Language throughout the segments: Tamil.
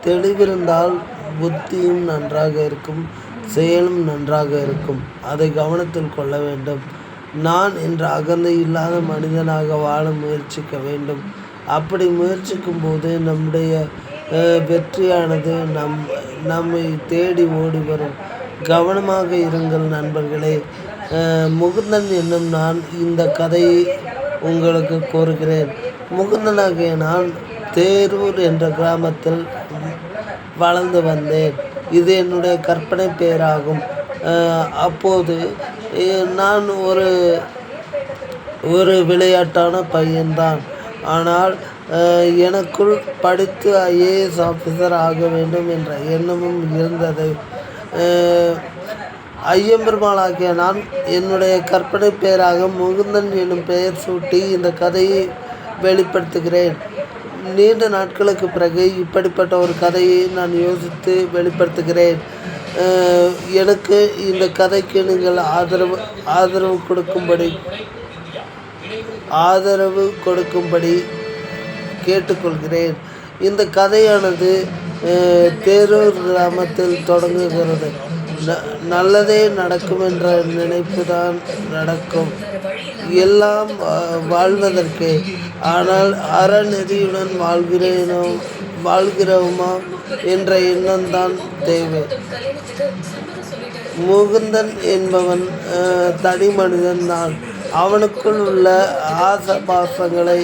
தெளிவிருந்தால் புத்தியும் நன்றாக இருக்கும், செயலும் நன்றாக இருக்கும். அதை கவனத்தில் கொள்ள வேண்டும். நான் என்ற அகந்தை இல்லாத மனிதனாக வாழ முயற்சிக்க வேண்டும். அப்படி முயற்சிக்கும் போது நம்முடைய வெற்றியானது நம்மை தேடி ஓடி வரும். கவனமாக இருங்கள் நண்பர்களே. முகுந்தன் என்னும் நான் இந்த கதையை உங்களுக்கு கூறுகிறேன். முகுந்தனாகிய நான் தேரூர் என்ற கிராமத்தில் வளர்ந்து வந்தேன். இது என்னுடைய கற்பனை பெயராகும். அப்போது நான் ஒரு விளையாட்டான பையன்தான். ஆனால் எனக்குள் படித்து ஐஏஎஸ் ஆஃபீஸர் ஆக வேண்டும் என்ற எண்ணமும் இருந்தது. ஐயம்பெருமாளாகிய நான் என்னுடைய கற்பனை பெயராக முகுந்தன் எனும் பெயர் சூட்டி இந்த கதையை வெளிப்படுத்துகிறேன். நீண்ட நாட்களுக்கு பிறகு இப்படிப்பட்ட ஒரு கதையை நான் யோசித்து வெளிப்படுத்துகிறேன். எனக்கு இந்த கதைக்கு நீங்கள் ஆதரவு கொடுக்கும்படி கேட்டுக்கொள்கிறேன். இந்த கதையானது தேரூர் கிராமத்தில் தொடங்குகிறது. நல்லதே நடக்கும் என்ற நினைப்பு தான் நடக்கும். எல்லாம் வாழ்வதற்கே. ஆனால் அறநெறியுடன் வாழ்கிறோமா என்ற எண்ணம்தான் தேவை. முகுந்தன் என்பவன் தனி மனிதன் தான். அவனுக்குள் உள்ள ஆசபாசங்களை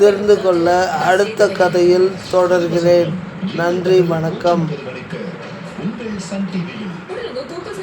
தெரிந்து கொள்ள அடுத்த கதையில் தொடர்கிறேன். நன்றி, வணக்கம்.